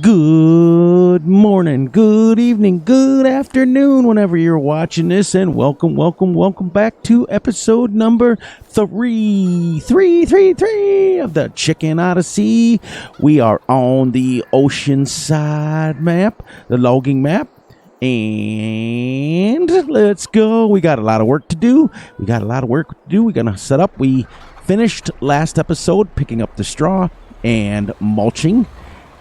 Good morning, good evening, good afternoon, whenever you're watching this, and welcome back to episode number 333 of the Chicken Odyssey. We are on the Oceanside map, the logging map, and let's go. We got a lot of work to do. We're gonna set up. We finished last episode picking up the straw and mulching,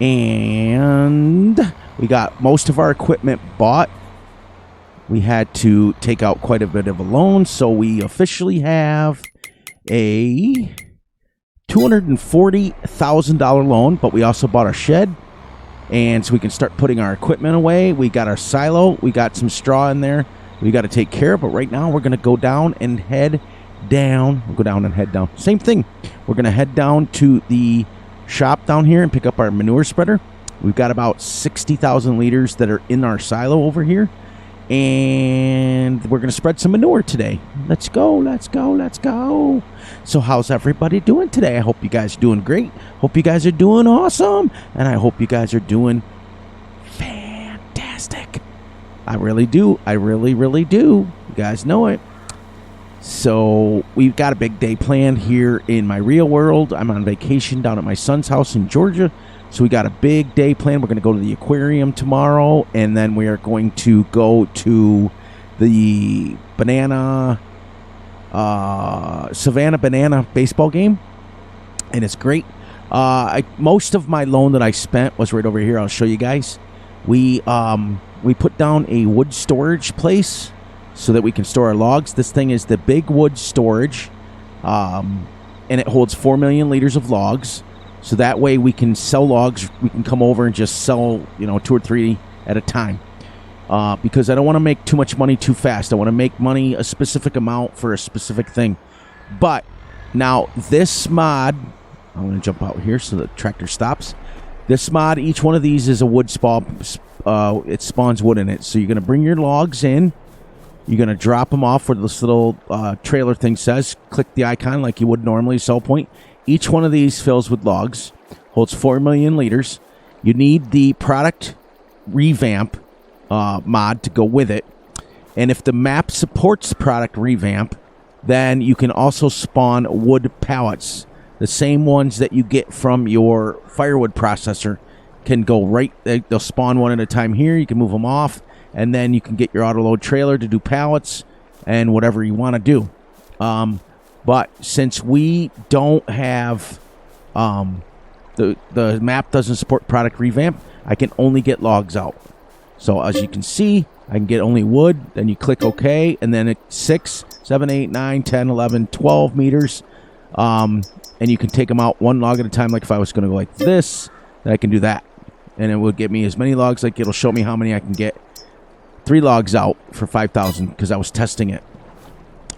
and we got most of our equipment bought. We had to take out quite a bit of a loan, so we officially have a $240,000 loan, but we also bought our shed, and so we can start putting our equipment away. We got our silo, we got some straw in there we got to take care of, but right now we're going to go down and head down. Same thing. We're going to head down to the shop down here and pick up our manure spreader. We've got about 60,000 liters that are in our silo over here, and we're going to spread some manure today. Let's go. So how's everybody doing today? I hope you guys are doing great. Hope you guys are doing awesome, and I hope you guys are doing fantastic. I really do. I really do. You guys know it. So we've got a big day planned here in my real world. I'm on vacation down at my son's house in Georgia. So we got a big day planned. We're going to go to the aquarium tomorrow, and then we are going to go to the Savannah Banana baseball game, and it's great. Most of my loan that I spent was right over here. I'll show you guys. We put down a wood storage place so that we can store our logs. This thing is the big wood storage, and it holds 4 million liters of logs. So that way we can sell logs. We can come over and just sell, 2 or 3 at a time, because I don't want to make too much money too fast. I want to make money a specific amount for a specific thing. But now this mod, I'm going to jump out here so the tractor stops. This mod, each one of these is a wood spawn. It spawns wood in it. So you're going to bring your logs in. You're going to drop them off where this little trailer thing says. Click the icon like you would normally sell point. Each one of these fills with logs, holds 4 million liters. You need the product revamp mod to go with it. And if the map supports product revamp, then you can also spawn wood pallets. The same ones that you get from your firewood processor can go right. They'll spawn one at a time here. You can move them off, and then you can get your autoload trailer to do pallets and whatever you want to do. But since we don't have the map doesn't support product revamp, I can only get logs out. So as you can see, I can get only wood. Then you click OK, and then it's 6, 7, 8, 9, 10, 11, 12 meters. And you can take them out one log at a time. Like if I was going to go like this, then I can do that. And it will get me as many logs. Like it'll show me how many I can get. 3 logs out for 5,000 because I was testing it.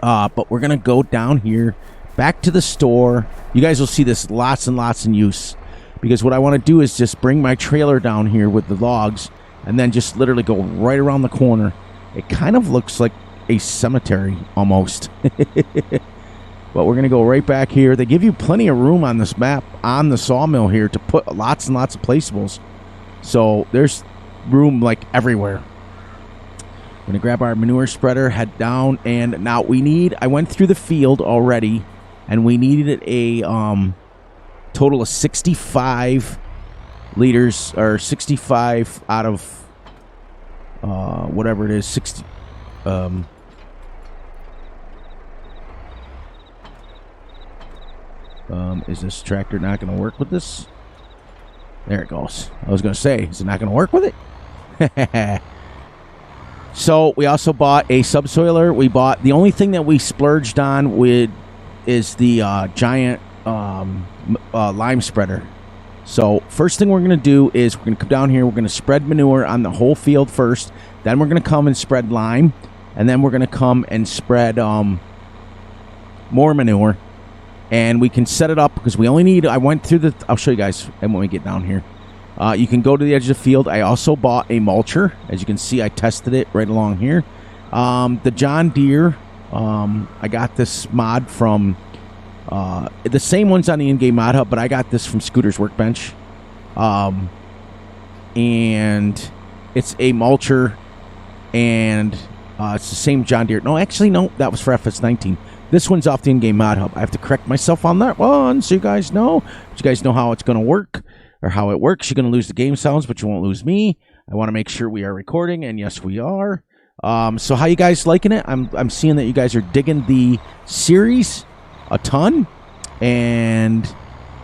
But we're going to go down here, back to the store. You guys will see this lots and lots in use. Because what I want to do is just bring my trailer down here with the logs and then just literally go right around the corner. It kind of looks like a cemetery almost. But we're going to go right back here. They give you plenty of room on this map, on the sawmill here, to put lots and lots of placeables. So there's room like everywhere. We're going to grab our manure spreader, head down, and now I went through the field already, and we needed a total of 65 liters, or 65 out of whatever it is, 60. Is this tractor not going to work with this? There it goes. I was going to say, is it not going to work with it? So we also bought a subsoiler. The only thing that we splurged on is the giant lime spreader. So first thing we're going to do is we're going to come down here. We're going to spread manure on the whole field first. Then we're going to come and spread lime. And then we're going to come and spread more manure. And we can set it up because we only need, I'll show you guys when we get down here. You can go to the edge of the field. I also bought a mulcher. As you can see, I tested it right along here. The John Deere, I got this mod from the same one's on the in-game mod hub, but I got this from Scooter's Workbench. and it's a mulcher, and it's the same John Deere. No, actually, no, that was for Fs19. This one's off the in-game mod hub. I have to correct myself on that one, so you guys know. But you guys know how it's going to work, or how it works. You're going to lose the game sounds, but you won't lose me. I want to make sure we are recording, and yes, we are. So how you guys liking it? I'm seeing that you guys are digging the series a ton, and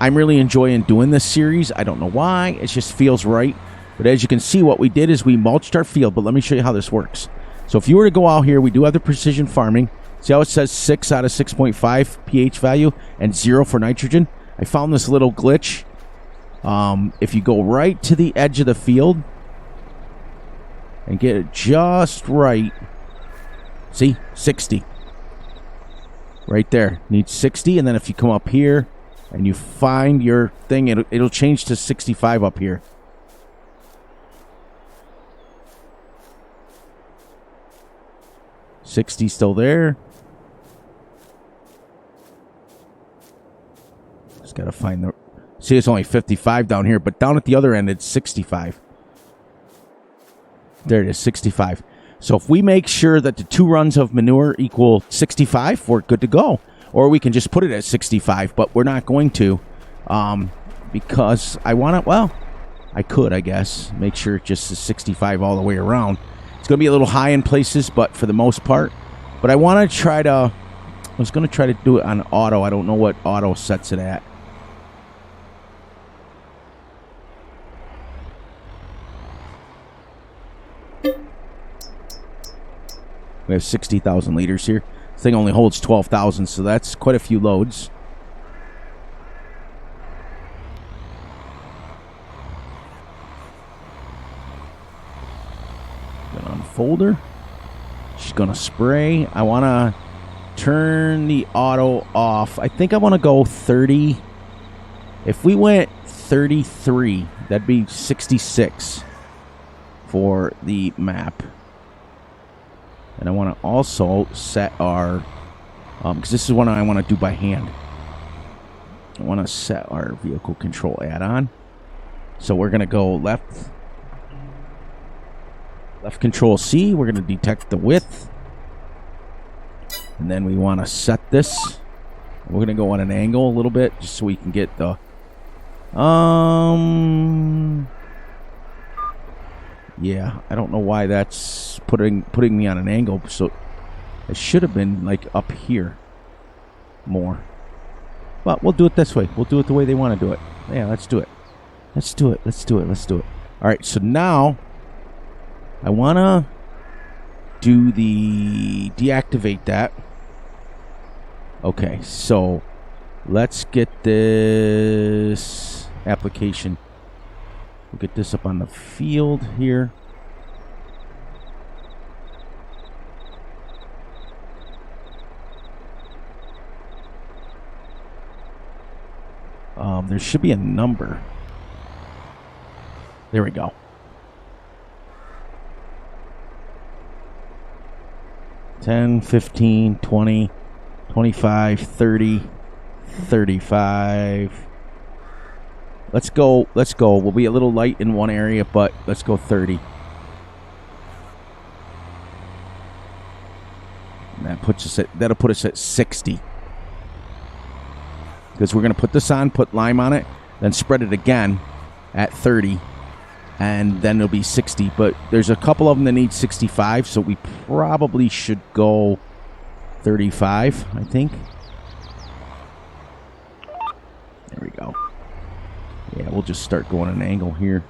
I'm really enjoying doing this series. I don't know why. It just feels right. But as you can see, what we did is we mulched our field. But let me show you how this works. So if you were to go out here, we do have the precision farming. See how it says 6 out of 6.5 pH value and 0 for nitrogen? I found this little glitch. If you go right to the edge of the field and get it just right, see, 60. Right there. Needs 60. And then if you come up here and you find your thing, it'll change to 65 up here. $60 still there. Just gotta find the. See, it's only 55 down here, but down at the other end, it's 65. There it is, 65. So if we make sure that the 2 runs of manure equal 65, we're good to go. Or we can just put it at 65, but we're not going to, because I want to. Well, I could, I guess, make sure it just is 65 all the way around. It's going to be a little high in places, but for the most part. But I want to try to. I was going to try to do it on auto. I don't know what auto sets it at. We have 60,000 liters here. This thing only holds 12,000, so that's quite a few loads. Got on folder. She's going to spray. I want to turn the auto off. I think I want to go 30. If we went 33, that'd be 66 for the map. And I want to also set our, because this is what I want to do by hand. I want to set our vehicle control add-on. So we're going to go left control C. We're going to detect the width. And then we want to set this. We're going to go on an angle a little bit just so we can get the, yeah, I don't know why that's putting me on an angle. So it should have been like up here more. But we'll do it this way. We'll do it the way they want to do it. Yeah, let's do it. Let's do it. Let's do it. Let's do it. All right, so now I want to do the deactivate that. Okay, so let's get this application. We'll get this up on the field here. There should be a number. There we go. 10, 15, 20, 25, 30, 35. Let's go. We'll be a little light in one area, but let's go 30. And that'll put us at 60. Because we're going to put this on, put lime on it, then spread it again at 30, and then it'll be 60. But there's a couple of them that need 65, so we probably should go 35, I think. There we go. Yeah, we'll just start going an angle here.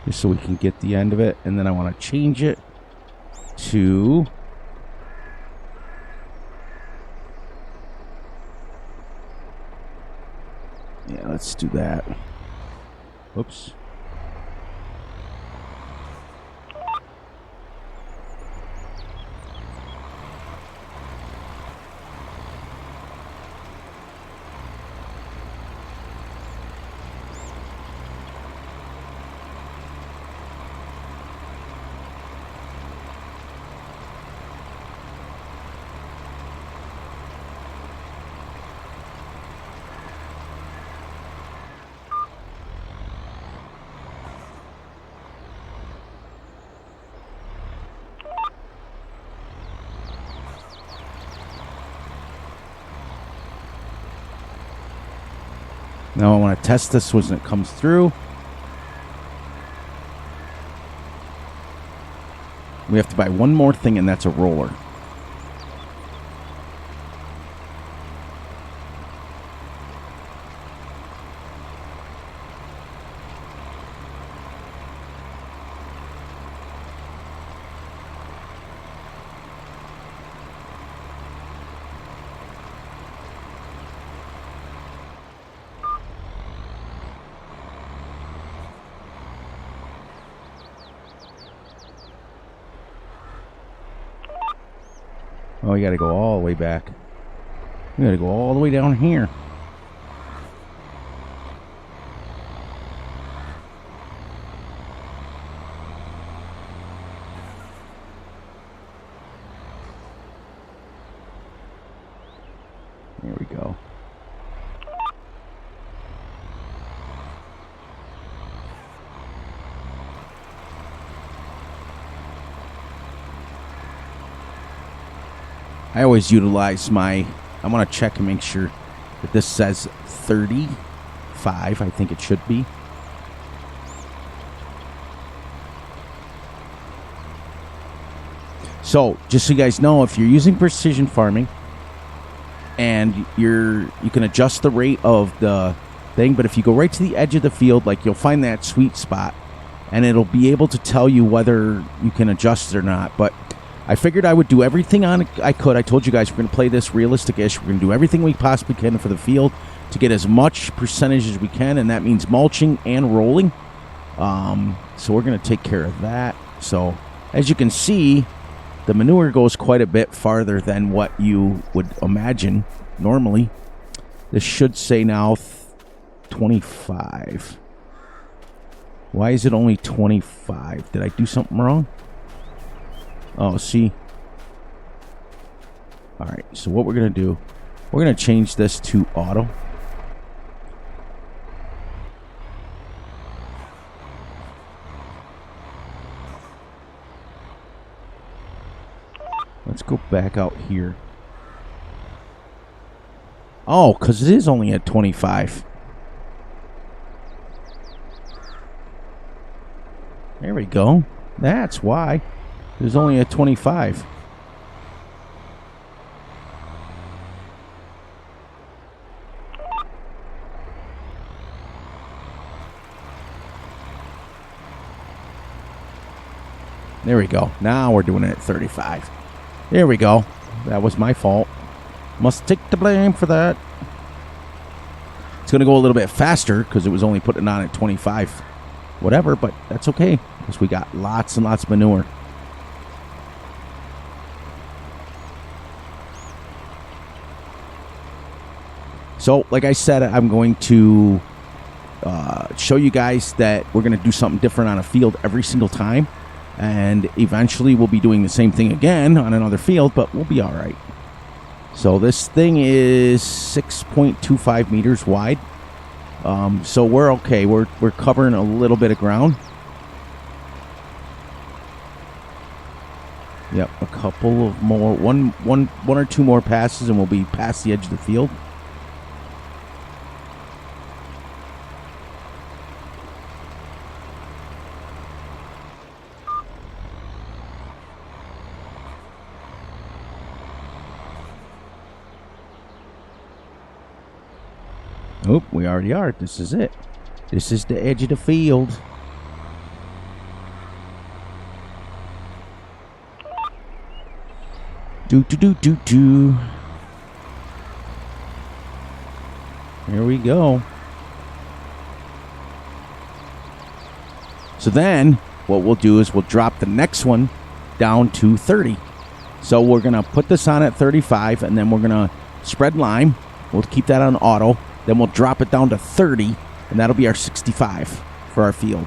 just so we can get the end of it. And then I want to change it to... yeah, let's do that. Whoops. Now I want to test this when it comes through. We have to buy one more thing, and that's a roller. Oh, we got to go all the way back. We got to go all the way down here. There we go. I always utilize my... I want to check and make sure that this says 35. I think it should be. So, just so you guys know, if you're using precision farming and you can adjust the rate of the thing, but if you go right to the edge of the field, like, you'll find that sweet spot, and it'll be able to tell you whether you can adjust it or not. But I figured I would do everything I could. I told you guys we're going to play this realistic-ish. We're going to do everything we possibly can for the field to get as much percentage as we can, and that means mulching and rolling. So we're going to take care of that. So as you can see, the manure goes quite a bit farther than what you would imagine normally. This should say now 25. Why is it only 25? Did I do something wrong? Oh, see. All right, so what we're going to do, we're going to change this to auto. Let's go back out here. Oh, because it is only at 25. There we go. That's why. There's only a 25. There we go. Now we're doing it at 35. There we go. That was my fault. Must take the blame for that. It's going to go a little bit faster because it was only putting on at 25. Whatever, but that's okay because we got lots and lots of manure. So, like I said, I'm going to show you guys that we're going to do something different on a field every single time. And eventually we'll be doing the same thing again on another field, but we'll be all right. So this thing is 6.25 meters wide. So we're okay. We're covering a little bit of ground. Yep, a couple of more, one or two more passes, and we'll be past the edge of the field. Oh, we already are. This is it. This is the edge of the field. Do. Here we go. So then what we'll do is we'll drop the next one down to 30. So we're going to put this on at 35, and then we're going to spread lime. We'll keep that on auto. Then we'll drop it down to 30, and that'll be our 65 for our field,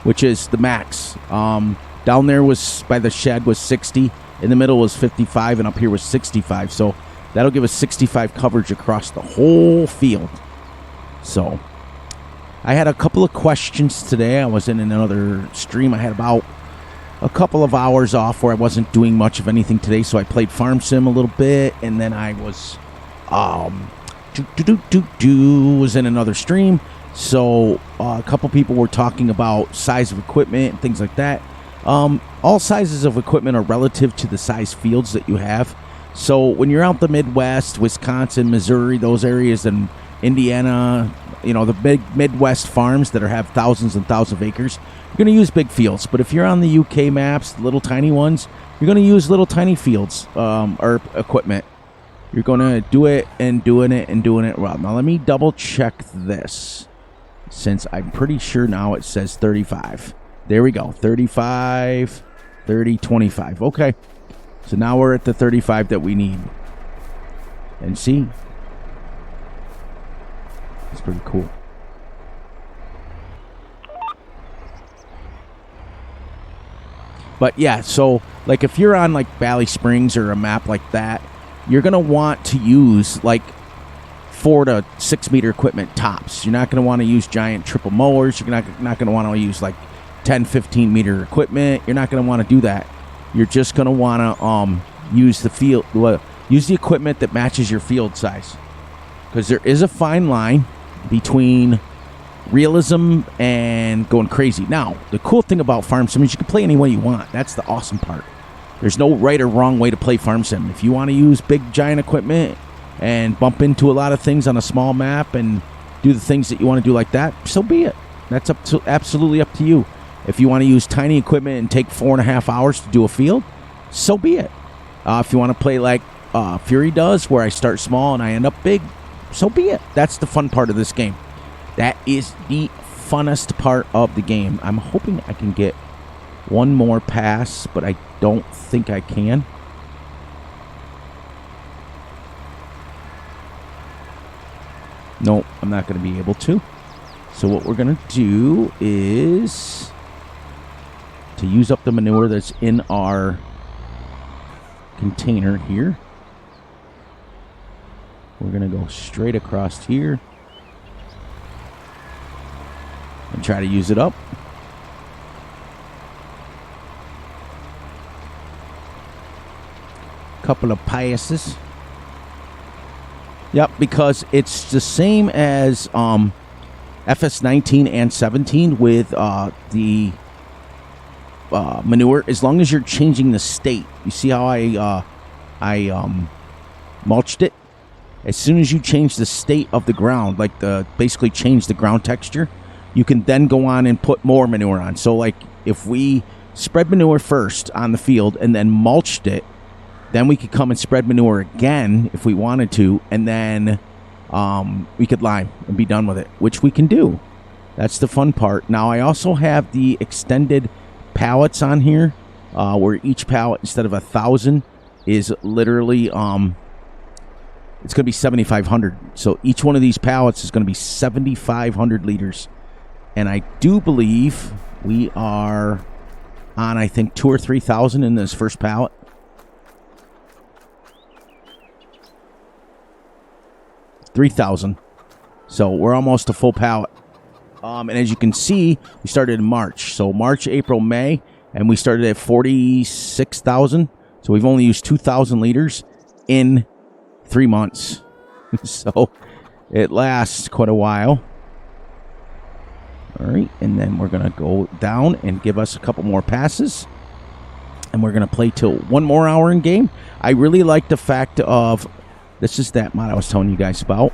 which is the max. Down there was by the shed was 60. In the middle was 55, and up here was 65. So that'll give us 65 coverage across the whole field. So I had a couple of questions today. I was in another stream. I had about a couple of hours off where I wasn't doing much of anything today, so I played Farm Sim a little bit, and then I was was in another stream. So a couple people were talking about size of equipment and things like that. All sizes of equipment are relative to the size fields that you have. So when you're out the Midwest, Wisconsin, Missouri, those areas, and Indiana, the big Midwest farms that have thousands and thousands of acres, you're going to use big fields. But if you're on the UK maps, the little tiny ones, you're going to use little tiny fields or equipment. You're going to do it and doing it well. Now let me double check this, since I'm pretty sure now it says 35. There we go. 35, 30, 25. Okay. So now we're at the 35 that we need. And see? It's pretty cool. But yeah, so like if you're on like Valley Springs or a map like that, you're going to want to use like 4 to 6 meter equipment tops. You're not going to want to use giant triple mowers. You're not going to want to use like 10, 15 meter equipment. You're not going to want to do that. You're just going to want to use the equipment that matches your field size, because there is a fine line between realism and going crazy. Now, the cool thing about Farm Sim is you can play any way you want. That's the awesome part. There's no right or wrong way to play Farm Sim. If you want to use big giant equipment and bump into a lot of things on a small map and do the things that you want to do like that, so be it. That's absolutely up to you. If you want to use tiny equipment and take 4.5 hours to do a field, so be it. If you want to play like Fury does, where I start small and I end up big, so be it. That's the fun part of this game. That is the funnest part of the game. I'm hoping I can get one more pass, but I don't think I can. Nope, I'm not going to be able to. So what we're going to do is to use up the manure that's in our container here. We're going to go straight across here and try to use it up. Couple of passes. Yep, because it's the same as Fs19 and 17 with the manure. As long as you're changing the state. You see how I mulched it? As soon as you change the state of the ground, like basically change the ground texture, you can then go on and put more manure on. So like if we spread manure first on the field and then mulched it, then we could come and spread manure again if we wanted to, and then we could lime and be done with it, which we can do. That's the fun part. Now I also have the extended pallets on here, where each pallet, instead of 1,000, is literally it's going to be 7,500. So each one of these pallets is going to be 7,500 liters. And I do believe we are on, I think, 2,000 or 3,000 in this first pallet. $3,000. So we're almost a full pallet. And as you can see, we started in March. So March, April, May, and we started at 46,000. So we've only used 2,000 liters in 3 months. So it lasts quite a while. All right, and then we're going to go down and give us a couple more passes. And we're going to play till 1 more hour in game. I really like the fact of, this is that mod I was telling you guys about.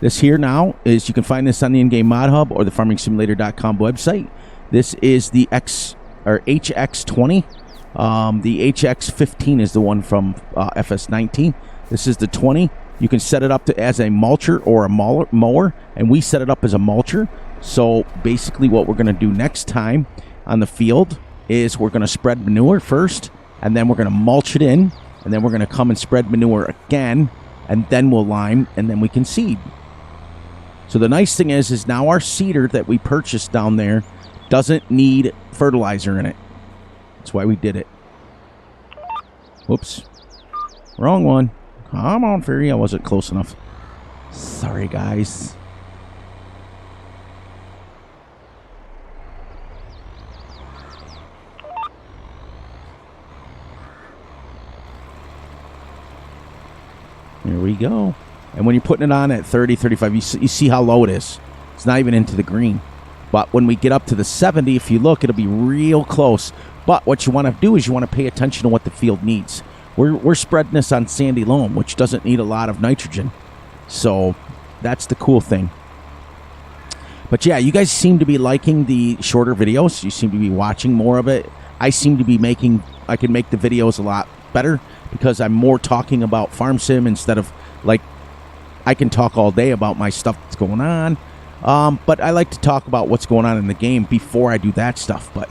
This here now is, you can find this on the in-game mod hub or the farmingsimulator.com website. This is the HX20. The HX15 is the one from Fs22. This is the 20. You can set it up as a mulcher or a mower, and we set it up as a mulcher. So basically what we're going to do next time on the field is we're going to spread manure first, and then we're going to mulch it in, and then we're going to come and spread manure again, and then we'll lime, and then we can seed. So the nice thing is now our seeder that we purchased down there doesn't need fertilizer in it. That's why we did it. Whoops. Wrong one. Come on, Fairy. I wasn't close enough. Sorry, guys. Here we go. And when you're putting it on at 30, 35, you see how low it is. It's not even into the green. But when we get up to the 70, if you look, it'll be real close. But what you want to do is you want to pay attention to what the field needs. We're spreading this on sandy loam, which doesn't need a lot of nitrogen. So that's the cool thing. But yeah, you guys seem to be liking the shorter videos. You seem to be watching more of it. I seem to be I can make the videos a lot better because I'm more talking about farm sim instead of like I can talk all day about my stuff that's going on. But I like to talk about what's going on in the game before I do that stuff. But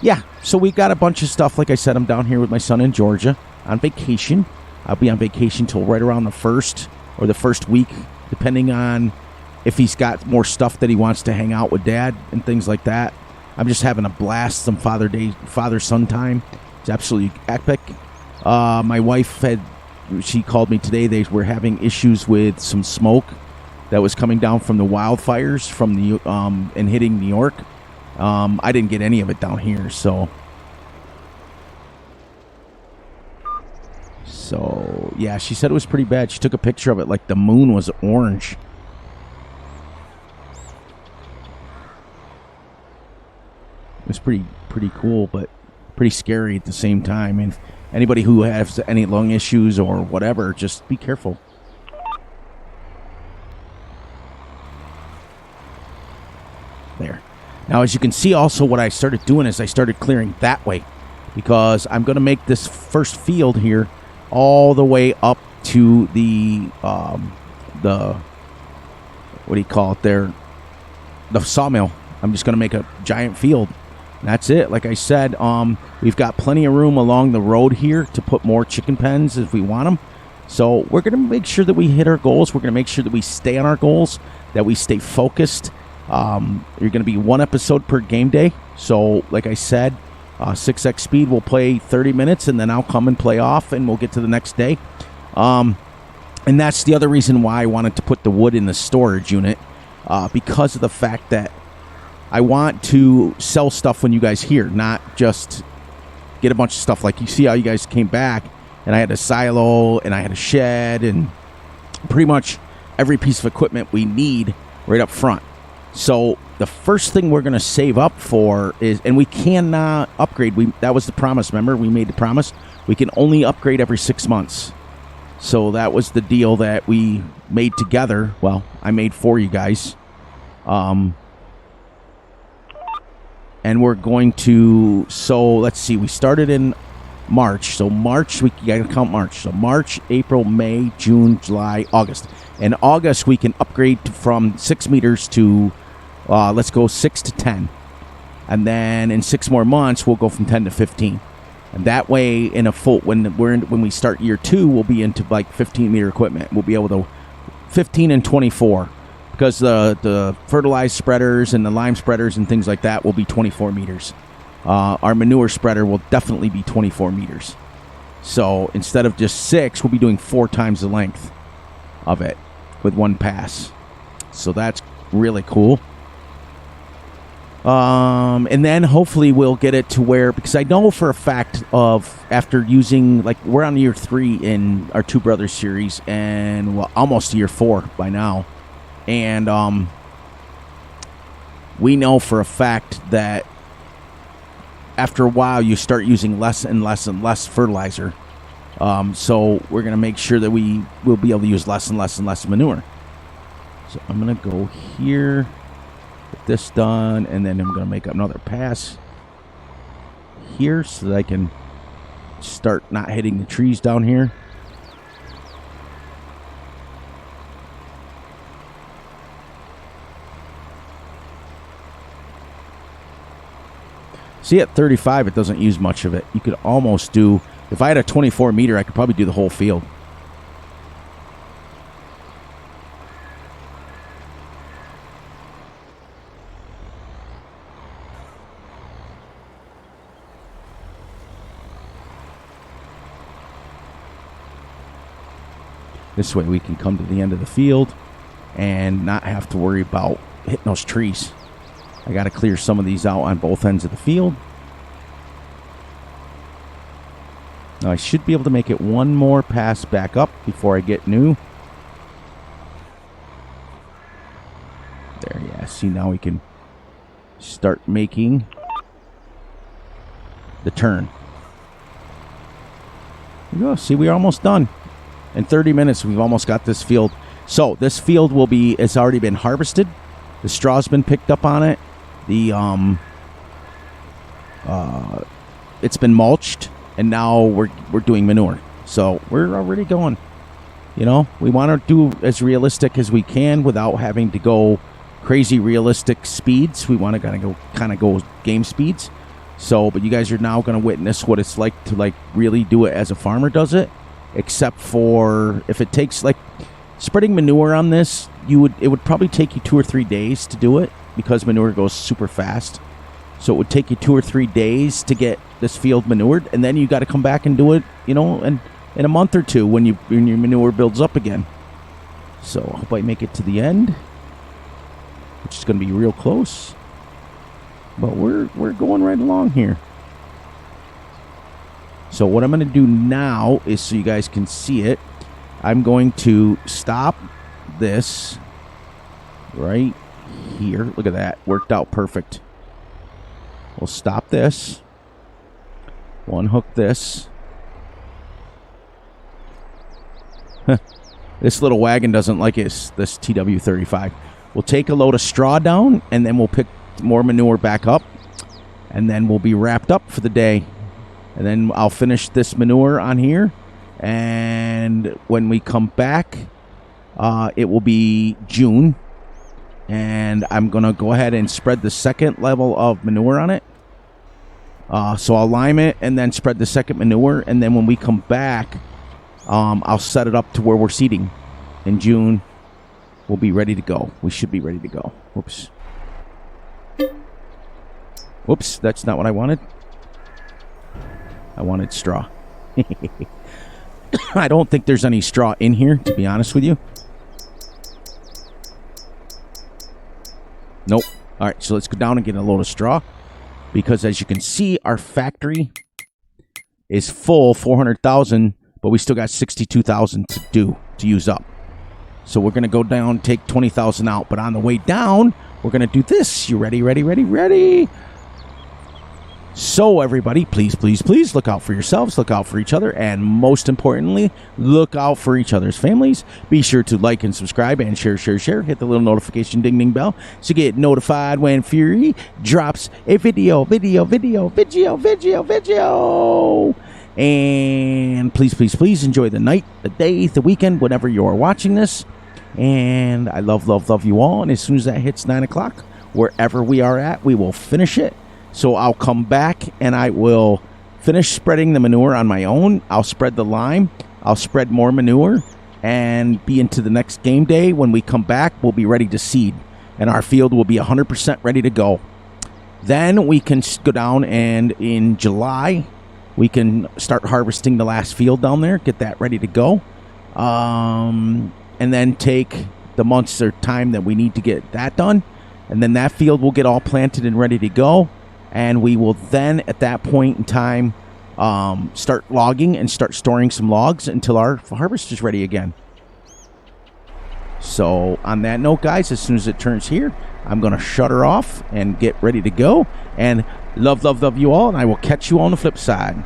yeah, so we've got a bunch of stuff. Like I said, I'm down here with my son in Georgia on vacation. I'll be on vacation till right around the 1st or the first week, depending on if he's got more stuff that he wants to hang out with Dad and things like that. I'm just having a blast, some father-son time. It's absolutely epic. My wife she called me today. They were having issues with some smoke that was coming down from the wildfires from the and hitting New York. I didn't get any of it down here, so yeah, she said it was pretty bad. She took a picture of it like the moon was orange. It was pretty cool, but pretty scary at the same time. And anybody who has any lung issues or whatever, just be careful. There. Now, as you can see, also what I started doing is I started clearing that way because I'm going to make this first field here all the way up to the what do you call it there? The sawmill. I'm just going to make a giant field. That's it. Like I said, we've got plenty of room along the road here to put more chicken pens if we want them. So we're going to make sure that we hit our goals. We're going to make sure that we stay on our goals, that we stay focused. You're going to be one episode per game day. So like I said, 6x speed will play 30 minutes and then I'll come and play off and we'll get to the next day. And that's the other reason why I wanted to put the wood in the storage unit, because of the fact that I want to sell stuff when you guys hear, not just get a bunch of stuff. Like you see how you guys came back and I had a silo and I had a shed and pretty much every piece of equipment we need right up front. So the first thing we're going to save up for is, and we cannot upgrade. That was the promise. Remember, we made the promise. We can only upgrade every 6 months. So that was the deal that we made together. Well, I made for you guys. And we're going to, so let's see, we started in March. So March, we got to count March. So March, April, May, June, July, August. In August, we can upgrade from 6 meters to, let's go 6 to 10. And then in 6 more months, we'll go from 10 to 15. And that way, in a full, when we start year 2, we'll be into like 15-meter equipment. We'll be able to 15 and 24. Because the fertilized spreaders and the lime spreaders and things like that will be 24 meters. Our manure spreader will definitely be 24 meters. So instead of just 6, we'll be doing 4 times the length of it with one pass. So that's really cool. And then hopefully we'll get it to where, because I know for a fact of after using, like we're on year 3 in our Two Brothers series and well, almost year 4 by now. And we know for a fact that after a while you start using less and less and less fertilizer. So we're going to make sure that we will be able to use less and less and less manure. So I'm going to go here, get this done, and then I'm going to make another pass here so that I can start not hitting the trees down here. See, at 35, it doesn't use much of it. You could almost do, if I had a 24 meter, I could probably do the whole field. This way we can come to the end of the field and not have to worry about hitting those trees. I got to clear some of these out on both ends of the field. Now I should be able to make it one more pass back up before I get new. There, yeah. See, now we can start making the turn. There you go. See, we're almost done. In 30 minutes, we've almost got this field. So this field will be, it's already been harvested. The straw's been picked up on it. It's been mulched, and now we're doing manure. So we're already going. You know, we want to do as realistic as we can without having to go crazy realistic speeds. We want to kind of go game speeds. So, but you guys are now going to witness what it's like to really do it as a farmer does it. Except for if it takes spreading manure on this, it would probably take you 2 or 3 days to do it because manure goes super fast. So it would take you 2 or 3 days to get this field manured, and then you got to come back and do it, and in a month or two when your manure builds up again. So I hope I make it to the end, which is going to be real close. But we're going right along here. So what I'm going to do now is, so you guys can see it, I'm going to stop this right here. Look at that. Worked out perfect. We'll stop this. One hook this. This little wagon doesn't like this TW35. We'll take a load of straw down, and then we'll pick more manure back up, and then we'll be wrapped up for the day. And then I'll finish this manure on here. And when we come back, it will be June. And I'm going to go ahead and spread the second level of manure on it. So I'll lime it and then spread the second manure. And then when we come back, I'll set it up to where we're seeding. In June, we'll be ready to go. We should be ready to go. Whoops. Whoops, that's not what I wanted. I wanted straw. I don't think there's any straw in here, to be honest with you. Nope. All right, so let's go down and get a load of straw. Because as you can see, our factory is full, 400,000, but we still got 62,000 to use up. So we're going to go down, take 20,000 out. But on the way down, we're going to do this. You ready, ready, ready, ready? So everybody, please, please, please look out for yourselves, look out for each other, and most importantly, look out for each other's families. Be sure to like and subscribe and share. Hit the little notification ding bell so you get notified when Fury drops a video. And please, please, please enjoy the night, the day, the weekend, whenever you are watching this. And I love you all. And as soon as that hits 9 o'clock, wherever we are at, we will finish it. So I'll come back and I will finish spreading the manure on my own. I'll spread the lime. I'll spread more manure and be into the next game day. When we come back, we'll be ready to seed. And our field will be 100% ready to go. Then we can go down and in July, we can start harvesting the last field down there. Get that ready to go. And then take the months or time that we need to get that done. And then that field will get all planted and ready to go. And we will then, at that point in time, start logging and start storing some logs until our harvest is ready again. So, on that note, guys, as soon as it turns here, I'm going to shut her off and get ready to go. And love you all, and I will catch you on the flip side.